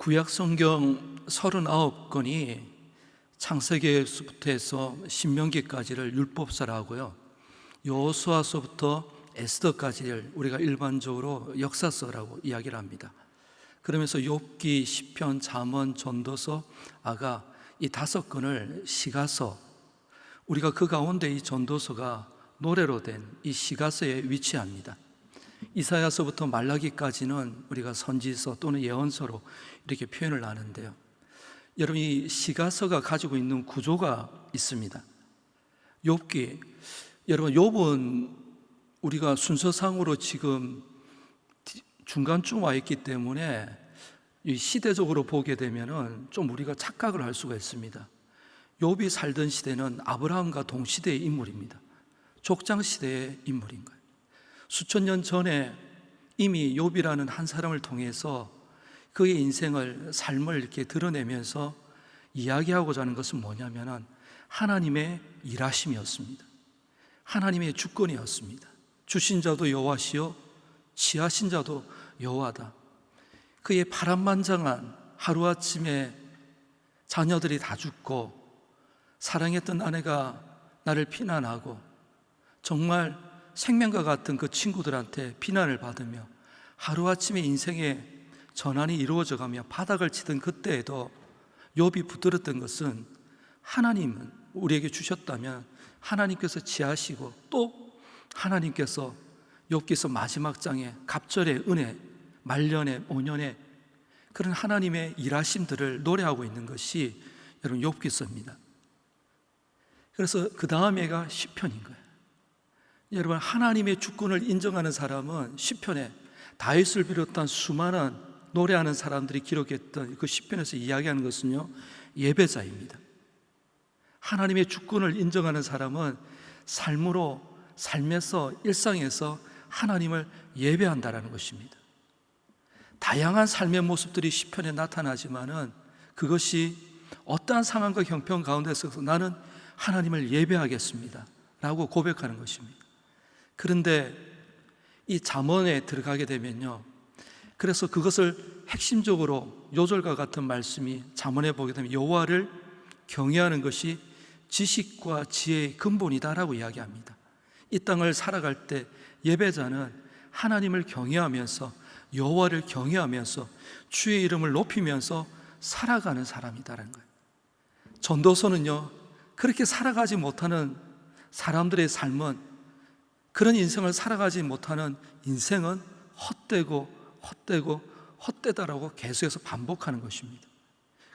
구약 성경 39권이 창세기에서부터 해서 신명기까지를 율법서라고요, 여호수아서부터 에스더까지를 우리가 일반적으로 역사서라고 이야기를 합니다. 그러면서 욥기, 시편, 잠언, 전도서, 아가, 이 5권을 시가서, 우리가 그 가운데 이 전도서가 노래로 된 이 시가서에 위치합니다. 이사야서부터 말라기까지는 우리가 선지서 또는 예언서로 이렇게 표현을 하는데요, 여러분, 이 시가서가 가지고 있는 구조가 있습니다. 욥기, 여러분, 욥은 우리가 순서상으로 지금 중간쯤 와 있기 때문에 이 시대적으로 보게 되면은 좀 우리가 착각을 할 수가 있습니다. 욥이 살던 시대는 아브라함과 동시대의 인물입니다. 족장 시대의 인물인 거예요. 수천 년 전에 이미 욥이라는 한 사람을 통해서 그의 인생을, 삶을 이렇게 드러내면서 이야기하고자 하는 것은 뭐냐면은 하나님의 일하심이었습니다. 하나님의 주권이었습니다. 주신 자도 여호와시요 취하신 자도 여호와다. 그의 파란만장한 하루아침에 자녀들이 다 죽고 사랑했던 아내가 나를 비난하고 정말 생명과 같은 그 친구들한테 비난을 받으며 하루아침에 인생의 전환이 이루어져 가며 바닥을 치던 그때에도 욥이 붙들었던 것은 하나님은 우리에게 주셨다면 하나님께서 취하시고 또 하나님께서 욥기서 마지막 장에 갑절의 은혜, 말년의 오년의 그런 하나님의 일하심들을 노래하고 있는 것이 여러분 욥기서입니다. 그래서 그 다음에가 시편인 거예요. 여러분, 하나님의 주권을 인정하는 사람은 시편에 다윗을 비롯한 수많은 노래하는 사람들이 기록했던 그 시편에서 이야기하는 것은요, 예배자입니다. 하나님의 주권을 인정하는 사람은 삶에서, 일상에서 하나님을 예배한다라는 것입니다. 다양한 삶의 모습들이 시편에 나타나지만은 그것이 어떠한 상황과 형편 가운데서 나는 하나님을 예배하겠습니다 라고 고백하는 것입니다. 그런데 이 잠언에 들어가게 되면요, 그래서 그것을 핵심적으로 요절과 같은 말씀이 잠언에 보게 되면 여호와를 경외하는 것이 지식과 지혜의 근본이다라고 이야기합니다. 이 땅을 살아갈 때 예배자는 하나님을 경외하면서 여호와를 경외하면서 주의 이름을 높이면서 살아가는 사람이다라는 거예요. 전도서는요, 그렇게 살아가지 못하는 사람들의 삶은, 그런 인생을 살아가지 못하는 인생은 헛되다라고 계속해서 반복하는 것입니다.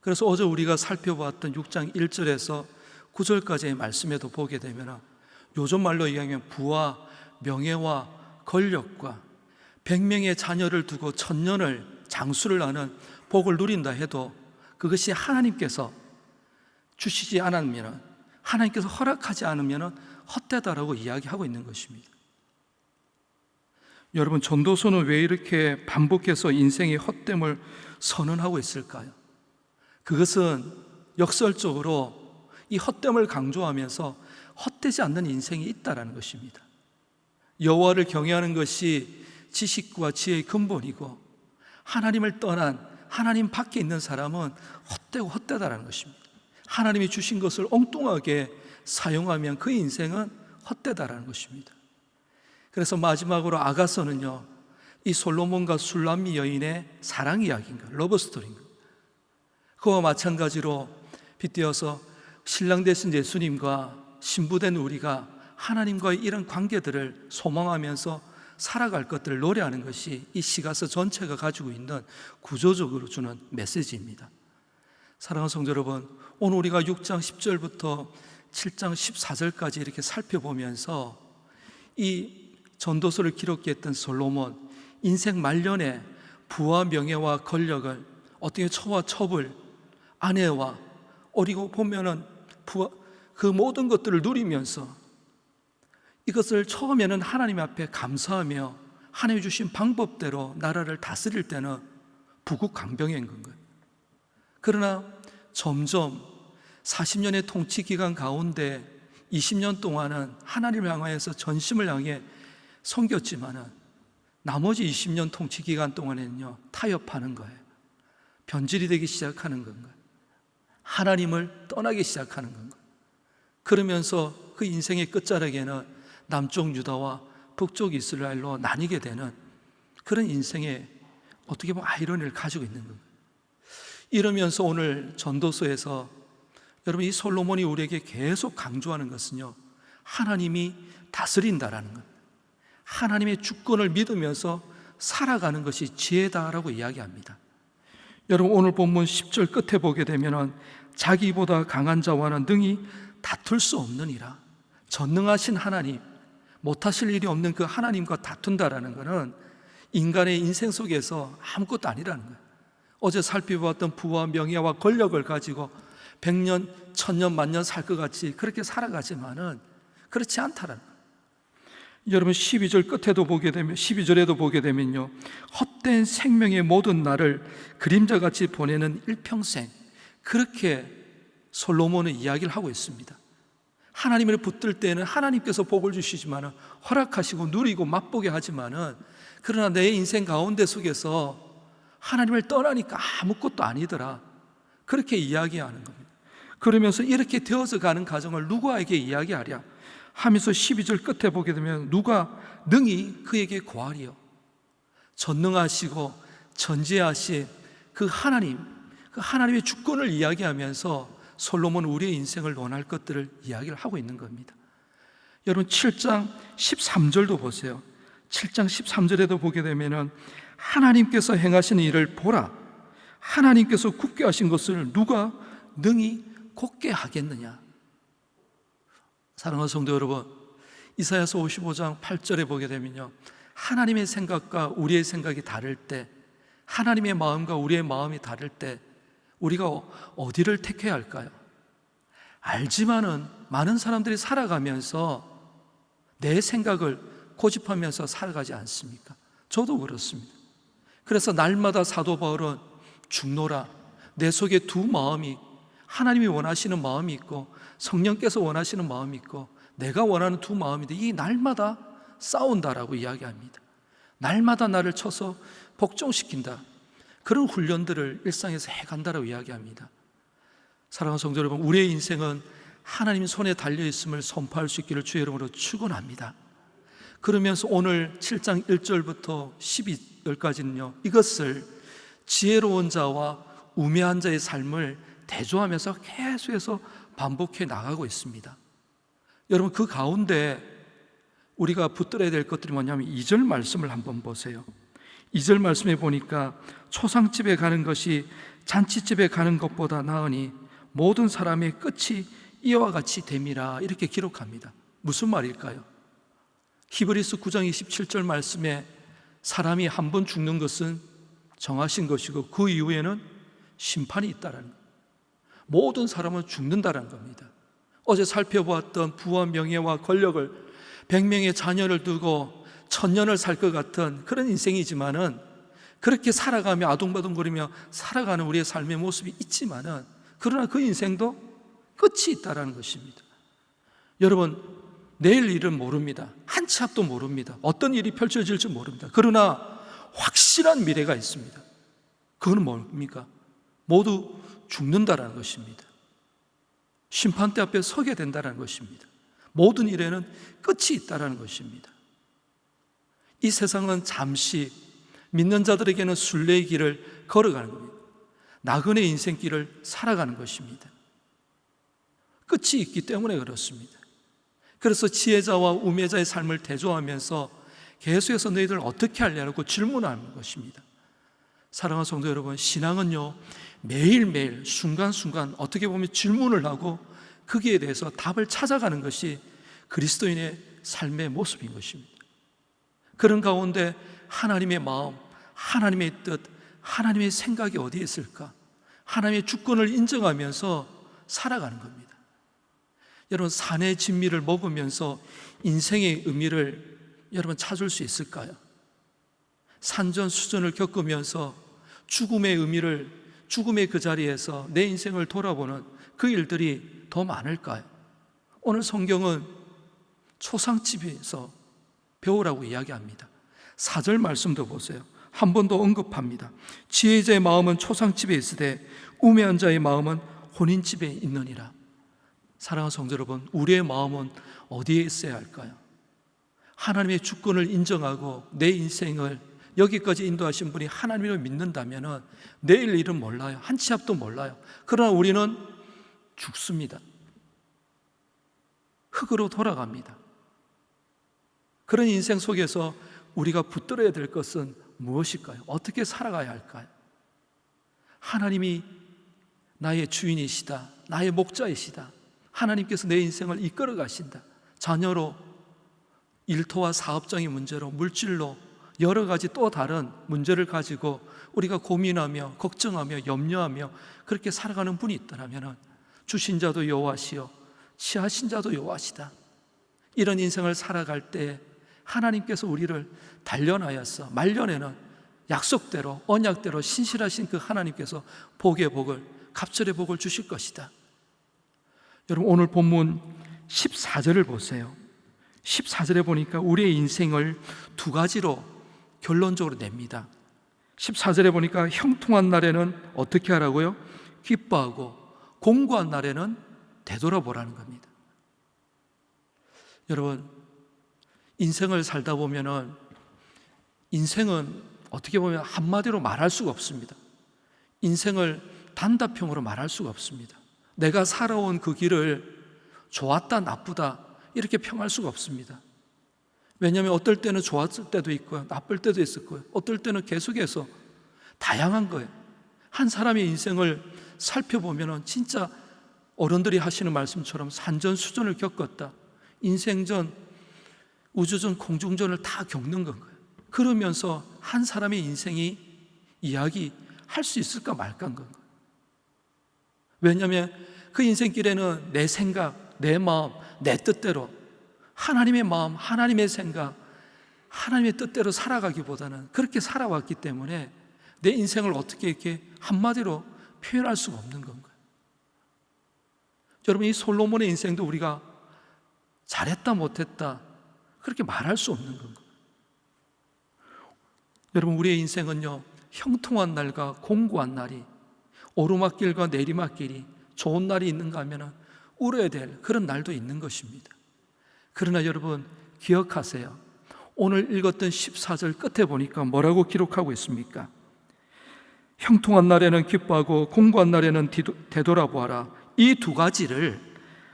그래서 어제 우리가 살펴보았던 6장 1절에서 9절까지의 말씀에도 보게 되면 요즘 말로 얘기하면 부와 명예와 권력과 100명의 자녀를 두고 천년을 장수를 하는 복을 누린다 해도 그것이 하나님께서 주시지 않으면, 하나님께서 허락하지 않으면 헛되다라고 이야기하고 있는 것입니다. 여러분, 전도서는 왜 이렇게 반복해서 인생의 헛됨을 선언하고 있을까요? 그것은 역설적으로 이 헛됨을 강조하면서 헛되지 않는 인생이 있다라는 것입니다. 여호와를 경외하는 것이 지식과 지혜의 근본이고, 하나님을 떠난 하나님 밖에 있는 사람은 헛되고 헛되다라는 것입니다. 하나님이 주신 것을 엉뚱하게 사용하면 그 인생은 헛되다라는 것입니다. 그래서 마지막으로 아가서는요, 이 솔로몬과 술람미 여인의 사랑 이야기인가, 러브스토리인가, 그와 마찬가지로 빗대어서 신랑 되신 예수님과 신부된 우리가 하나님과의 이런 관계들을 소망하면서 살아갈 것들을 노래하는 것이 이 시가서 전체가 가지고 있는 구조적으로 주는 메시지입니다. 사랑하는 성도 여러분, 오늘 우리가 6장 10절부터 7장 14절까지 이렇게 살펴보면서 이 전도서를 기록했던 솔로몬, 인생 말년에 부와 명예와 권력을 어떻게 처와 첩을, 아내와 어리고 보면은 그 모든 것들을 누리면서 이것을 처음에는 하나님 앞에 감사하며 하나님이 주신 방법대로 나라를 다스릴 때는 부국강병인 거예요. 그러나 점점 40년의 통치 기간 가운데 20년 동안은 하나님을 향하여서 전심을 향해 섬겼지만은 나머지 20년 통치 기간 동안에는요, 타협하는 거예요. 변질이 되기 시작하는 건가요? 하나님을 떠나기 시작하는 건가요? 그러면서 그 인생의 끝자락에는 남쪽 유다와 북쪽 이스라엘로 나뉘게 되는 그런 인생의 어떻게 보면 아이러니를 가지고 있는 건가요? 이러면서 오늘 전도서에서 여러분 이 솔로몬이 우리에게 계속 강조하는 것은요, 하나님이 다스린다라는 것, 하나님의 주권을 믿으면서 살아가는 것이 지혜다라고 이야기합니다. 여러분 오늘 본문 10절 끝에 보게 되면 자기보다 강한 자와는 능히 다툴 수 없느니라. 전능하신 하나님, 못하실 일이 없는 그 하나님과 다툰다라는 것은 인간의 인생 속에서 아무것도 아니라는 거예요. 어제 살펴보았던 부와 명예와 권력을 가지고 100년, 1000년, 만년 살 것 같이 그렇게 살아가지만은 그렇지 않다라는 거예요. 여러분 12절 끝에도 보게 되면 12절에도 보게 되면요, 헛된 생명의 모든 날을 그림자같이 보내는 일평생, 그렇게 솔로몬은 이야기를 하고 있습니다. 하나님을 붙들 때는 하나님께서 복을 주시지만은 허락하시고 누리고 맛보게 하지만은, 그러나 내 인생 가운데 속에서 하나님을 떠나니까 아무것도 아니더라, 그렇게 이야기하는 겁니다. 그러면서 이렇게 되어서 가는 과정을 누구에게 이야기하랴 하면서 12절 끝에 보게 되면 누가 능히 그에게 구하리요. 전능하시고 전지하신 그 하나님, 그 하나님의 주권을 이야기하면서 솔로몬은 우리의 인생을 논할 것들을 이야기를 하고 있는 겁니다. 여러분 7장 13절도 보세요. 7장 13절에도 보게 되면 하나님께서 행하신 일을 보라. 하나님께서 굳게 하신 것을 누가 능히 곧게 하겠느냐. 사랑하는 성도 여러분, 이사야서 55장 8절에 보게 되면요, 하나님의 생각과 우리의 생각이 다를 때, 하나님의 마음과 우리의 마음이 다를 때 우리가 어디를 택해야 할까요? 알지만은 많은 사람들이 살아가면서 내 생각을 고집하면서 살아가지 않습니까? 저도 그렇습니다. 그래서 날마다 사도 바울은 죽노라, 내 속에 두 마음이, 하나님이 원하시는 마음이 있고 성령께서 원하시는 마음이 있고 내가 원하는 두 마음인데 이 날마다 싸운다라고 이야기합니다. 날마다 나를 쳐서 복종시킨다, 그런 훈련들을 일상에서 해간다라고 이야기합니다. 사랑하는 성도 여러분, 우리의 인생은 하나님 손에 달려있음을 선포할 수 있기를 주의 이름으로 축원합니다. 그러면서 오늘 7장 1절부터 12절까지는요, 이것을 지혜로운 자와 우매한 자의 삶을 대조하면서 계속해서 반복해 나가고 있습니다. 여러분 그 가운데 우리가 붙들어야 될 것들이 뭐냐면 2절 말씀을 한번 보세요. 2절 말씀에 보니까 초상집에 가는 것이 잔치집에 가는 것보다 나으니 모든 사람의 끝이 이와 같이 됨이라, 이렇게 기록합니다. 무슨 말일까요? 히브리서 9장 27절 말씀에 사람이 한 번 죽는 것은 정하신 것이고 그 이후에는 심판이 있다라는 거예요. 모든 사람은 죽는다라는 겁니다. 어제 살펴보았던 부와 명예와 권력을 100명의 자녀를 두고 1000년을 살 것 같은 그런 인생이지만은, 그렇게 살아가며 아둥바둥거리며 살아가는 우리의 삶의 모습이 있지만은, 그러나 그 인생도 끝이 있다라는 것입니다. 여러분 내일 일은 모릅니다. 한 치 앞도 모릅니다. 어떤 일이 펼쳐질지 모릅니다. 그러나 확실한 미래가 있습니다. 그건 뭡니까? 모두 죽는다라는 것입니다. 심판대 앞에 서게 된다는 것입니다. 모든 일에는 끝이 있다는 것입니다. 이 세상은 잠시, 믿는 자들에게는 순례의 길을 걸어가는 겁니다. 나그네 인생길을 살아가는 것입니다. 끝이 있기 때문에 그렇습니다. 그래서 지혜자와 우매자의 삶을 대조하면서 계속해서 너희들 어떻게 하려고 질문하는 것입니다. 사랑하는 성도 여러분, 신앙은요 매일매일 순간순간 어떻게 보면 질문을 하고 거기에 대해서 답을 찾아가는 것이 그리스도인의 삶의 모습인 것입니다. 그런 가운데 하나님의 마음, 하나님의 뜻, 하나님의 생각이 어디에 있을까? 하나님의 주권을 인정하면서 살아가는 겁니다. 여러분 산의 진미를 먹으면서 인생의 의미를 여러분 찾을 수 있을까요? 산전수전을 겪으면서 죽음의 의미를, 죽음의 그 자리에서 내 인생을 돌아보는 그 일들이 더 많을까요? 오늘 성경은 초상집에서 배우라고 이야기합니다. 4절 말씀도 보세요. 한 번 더 언급합니다. 지혜자의 마음은 초상집에 있으되 우매한 자의 마음은 혼인집에 있느니라. 사랑하는 성도 여러분, 우리의 마음은 어디에 있어야 할까요? 하나님의 주권을 인정하고 내 인생을 여기까지 인도하신 분이 하나님을 믿는다면 내일 일은 몰라요. 한 치 앞도 몰라요. 그러나 우리는 죽습니다. 흙으로 돌아갑니다. 그런 인생 속에서 우리가 붙들어야 될 것은 무엇일까요? 어떻게 살아가야 할까요? 하나님이 나의 주인이시다, 나의 목자이시다, 하나님께서 내 인생을 이끌어 가신다. 자녀로, 일터와 사업장의 문제로, 물질로 여러 가지 또 다른 문제를 가지고 우리가 고민하며 걱정하며 염려하며 그렇게 살아가는 분이 있더라면 주신 자도 여호와시요 취하신 자도 여호와시다. 이런 인생을 살아갈 때 하나님께서 우리를 단련하여서 말년에는 약속대로 언약대로 신실하신 그 하나님께서 복의 복을, 갑절의 복을 주실 것이다. 여러분, 오늘 본문 14절을 보세요. 14절에 보니까 우리의 인생을 두 가지로 결론적으로 냅니다. 14절에 보니까 형통한 날에는 어떻게 하라고요? 기뻐하고 공고한 날에는 되돌아보라는 겁니다. 여러분, 인생을 살다 보면은 인생은 어떻게 보면 한마디로 말할 수가 없습니다. 인생을 단답형으로 말할 수가 없습니다. 내가 살아온 그 길을 좋았다 나쁘다 이렇게 평할 수가 없습니다. 왜냐하면 어떨 때는 좋았을 때도 있고요, 나쁠 때도 있을 거예요. 어떨 때는 계속해서 다양한 거예요. 한 사람의 인생을 살펴보면 진짜 어른들이 하시는 말씀처럼 산전수전을 겪었다, 인생전, 우주전, 공중전을 다 겪는 건 거예요. 그러면서 한 사람의 인생이 이야기할 수 있을까 말까인 건 거예요. 왜냐하면 그 인생길에는 내 생각, 내 마음, 내 뜻대로 하나님의 마음, 하나님의 생각, 하나님의 뜻대로 살아가기보다는 그렇게 살아왔기 때문에 내 인생을 어떻게 이렇게 한마디로 표현할 수가 없는 건 거예요. 여러분, 이 솔로몬의 인생도 우리가 잘했다 못했다 그렇게 말할 수 없는 건 거예요. 여러분, 우리의 인생은요, 형통한 날과 공고한 날이, 오르막길과 내리막길이, 좋은 날이 있는가 하면 울어야 될 그런 날도 있는 것입니다. 그러나 여러분, 기억하세요. 오늘 읽었던 14절 끝에 보니까 뭐라고 기록하고 있습니까? 형통한 날에는 기뻐하고 공고한 날에는 되돌아보아라. 이 두 가지를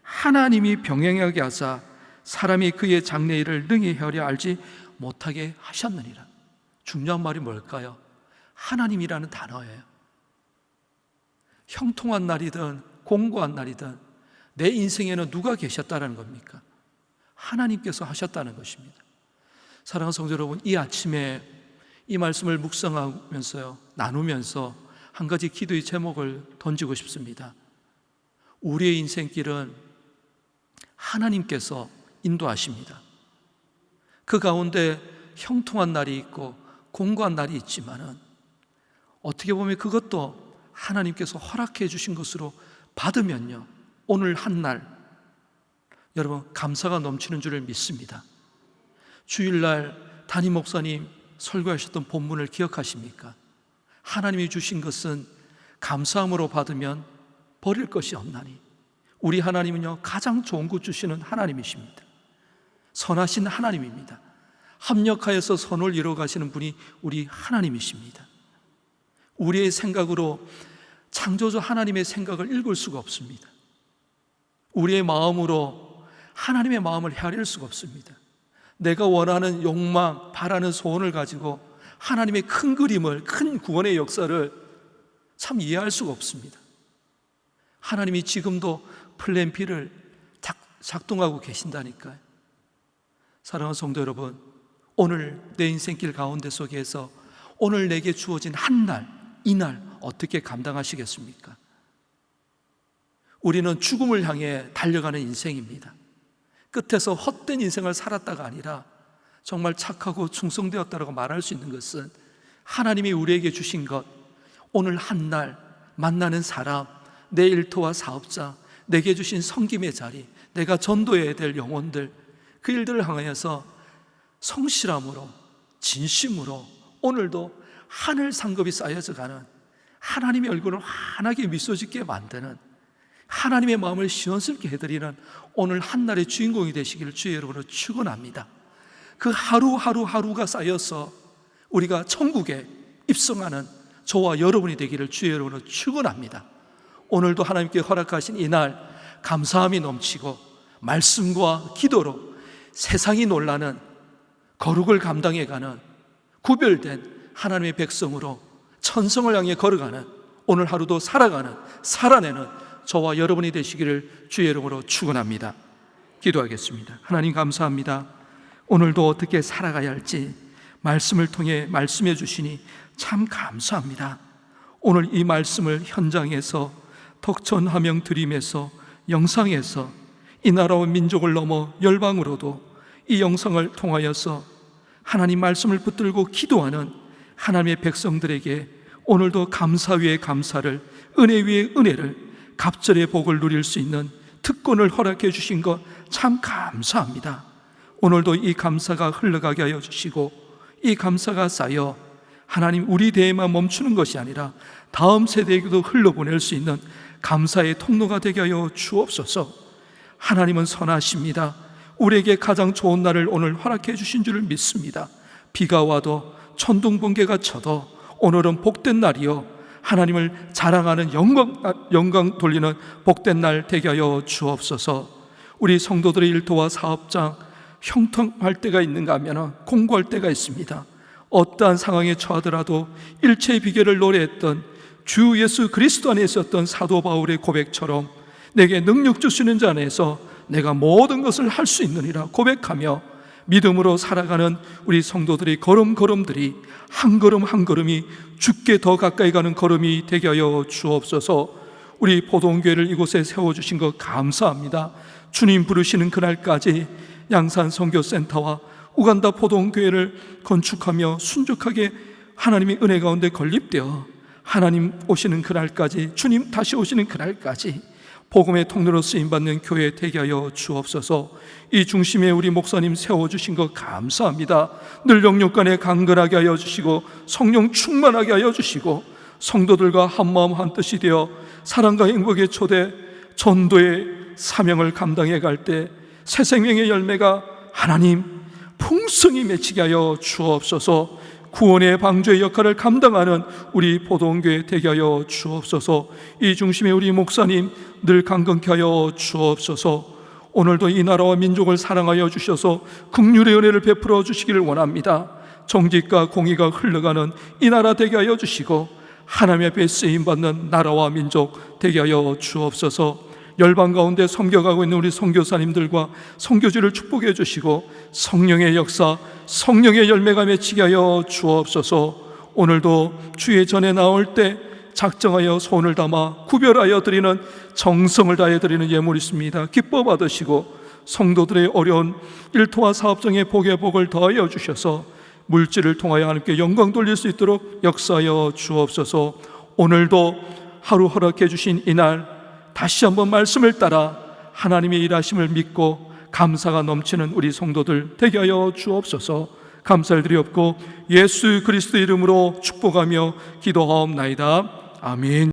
하나님이 병행하게 하사 사람이 그의 장래일을 능히 헤아려 알지 못하게 하셨느니라. 중요한 말이 뭘까요? 하나님이라는 단어예요. 형통한 날이든 공고한 날이든 내 인생에는 누가 계셨다는 겁니까? 하나님께서 하셨다는 것입니다. 사랑하는 성도 여러분, 이 아침에 이 말씀을 묵상하면서요, 나누면서 한 가지 기도의 제목을 던지고 싶습니다. 우리의 인생길은 하나님께서 인도하십니다. 그 가운데 형통한 날이 있고 공고한 날이 있지만은 어떻게 보면 그것도 하나님께서 허락해 주신 것으로 받으면요, 오늘 한 날 여러분 감사가 넘치는 줄을 믿습니다. 주일날 담임 목사님 설교하셨던 본문을 기억하십니까? 하나님이 주신 것은 감사함으로 받으면 버릴 것이 없나니. 우리 하나님은요, 가장 좋은 것 주시는 하나님이십니다. 선하신 하나님입니다. 합력하여서 선을 이루어 가시는 분이 우리 하나님이십니다. 우리의 생각으로 창조주 하나님의 생각을 읽을 수가 없습니다. 우리의 마음으로 하나님의 마음을 헤아릴 수가 없습니다. 내가 원하는 욕망, 바라는 소원을 가지고 하나님의 큰 그림을, 큰 구원의 역사를 참 이해할 수가 없습니다. 하나님이 지금도 플랜 B를 작동하고 계신다니까요. 사랑하는 성도 여러분, 오늘 내 인생길 가운데 속에서 오늘 내게 주어진 한 날, 이 날 어떻게 감당하시겠습니까? 우리는 죽음을 향해 달려가는 인생입니다. 끝에서 헛된 인생을 살았다가 아니라 정말 착하고 충성되었다라고 말할 수 있는 것은 하나님이 우리에게 주신 것, 오늘 한 날 만나는 사람, 내 일터와 사업자, 내게 주신 섬김의 자리, 내가 전도해야 될 영혼들, 그 일들을 향하여서 성실함으로, 진심으로 오늘도 하늘 상급이 쌓여져 가는, 하나님의 얼굴을 환하게 미소 짓게 만드는, 하나님의 마음을 시원스럽게 해드리는 오늘 한날의 주인공이 되시기를 주의 이름으로 축원합니다. 그 하루하루가 쌓여서 우리가 천국에 입성하는 저와 여러분이 되기를 주의 이름으로 축원합니다. 오늘도 하나님께 허락하신 이날 감사함이 넘치고 말씀과 기도로 세상이 놀라는 거룩을 감당해가는 구별된 하나님의 백성으로 천성을 향해 걸어가는, 오늘 하루도 살아내는 저와 여러분이 되시기를 주의 이름으로 축원합니다. 기도하겠습니다. 하나님 감사합니다. 오늘도 어떻게 살아가야 할지 말씀을 통해 말씀해 주시니 참 감사합니다. 오늘 이 말씀을 현장에서 덕천하명 드림에서 영상에서 이 나라와 민족을 넘어 열방으로도 이 영상을 통하여서 하나님 말씀을 붙들고 기도하는 하나님의 백성들에게 오늘도 감사 위에 감사를, 은혜 위에 은혜를, 갑절의 복을 누릴 수 있는 특권을 허락해 주신 것 참 감사합니다. 오늘도 이 감사가 흘러가게 하여 주시고 이 감사가 쌓여 하나님 우리 대에만 멈추는 것이 아니라 다음 세대에게도 흘러보낼 수 있는 감사의 통로가 되게 하여 주옵소서. 하나님은 선하십니다. 우리에게 가장 좋은 날을 오늘 허락해 주신 줄을 믿습니다. 비가 와도 천둥 번개가 쳐도 오늘은 복된 날이요, 하나님을 자랑하는 영광 돌리는 복된 날 되게 하여 주옵소서. 우리 성도들의 일터와 사업장 형통할 때가 있는가 하면 공고할 때가 있습니다. 어떠한 상황에 처하더라도 일체의 비결을 노래했던 주 예수 그리스도 안에 있었던 사도 바울의 고백처럼 내게 능력 주시는 자 안에서 내가 모든 것을 할 수 있느니라 고백하며 믿음으로 살아가는 우리 성도들의 걸음걸음들이 한 걸음 한 걸음이 주께 더 가까이 가는 걸음이 되게 하여 주옵소서. 우리 포동교회를 이곳에 세워주신 것 감사합니다. 주님 부르시는 그날까지 양산 선교센터와 우간다 포동교회를 건축하며 순적하게 하나님의 은혜 가운데 건립되어 하나님 오시는 그날까지, 주님 다시 오시는 그날까지 복음의 통로로 쓰임받는 교회 되게 하여 주옵소서. 이 중심에 우리 목사님 세워주신 것 감사합니다. 늘 영육간에 강건하게 하여 주시고 성령 충만하게 하여 주시고 성도들과 한마음 한뜻이 되어 사랑과 행복의 초대 전도의 사명을 감당해 갈 때 새 생명의 열매가 하나님 풍성히 맺히게 하여 주옵소서. 구원의 방주의 역할을 감당하는 우리 포동교회 되게 하여 주옵소서. 이 중심에 우리 목사님 늘 강건케 하여 주옵소서. 오늘도 이 나라와 민족을 사랑하여 주셔서 긍휼의 은혜를 베풀어 주시기를 원합니다. 정직과 공의가 흘러가는 이 나라 되게 하여 주시고 하나님 앞에 쓰임받는 나라와 민족 되게 하여 주옵소서. 열방 가운데 섬겨가고 있는 우리 선교사님들과 선교지를 축복해 주시고 성령의 역사, 성령의 열매가 맺히게 하여 주옵소서. 오늘도 주의 전에 나올 때 작정하여 손을 담아 구별하여 드리는 정성을 다해 드리는 예물이 있습니다. 기뻐 받으시고 성도들의 어려운 일터와 사업장의 복의 복을 더하여 주셔서 물질을 통하여 하나님께 영광 돌릴 수 있도록 역사하여 주옵소서. 오늘도 하루 허락해 주신 이날 다시 한번 말씀을 따라 하나님의 일하심을 믿고 감사가 넘치는 우리 성도들 되게 하여 주옵소서. 감사를 드리옵고 예수 그리스도 이름으로 축복하며 기도하옵나이다. 아멘.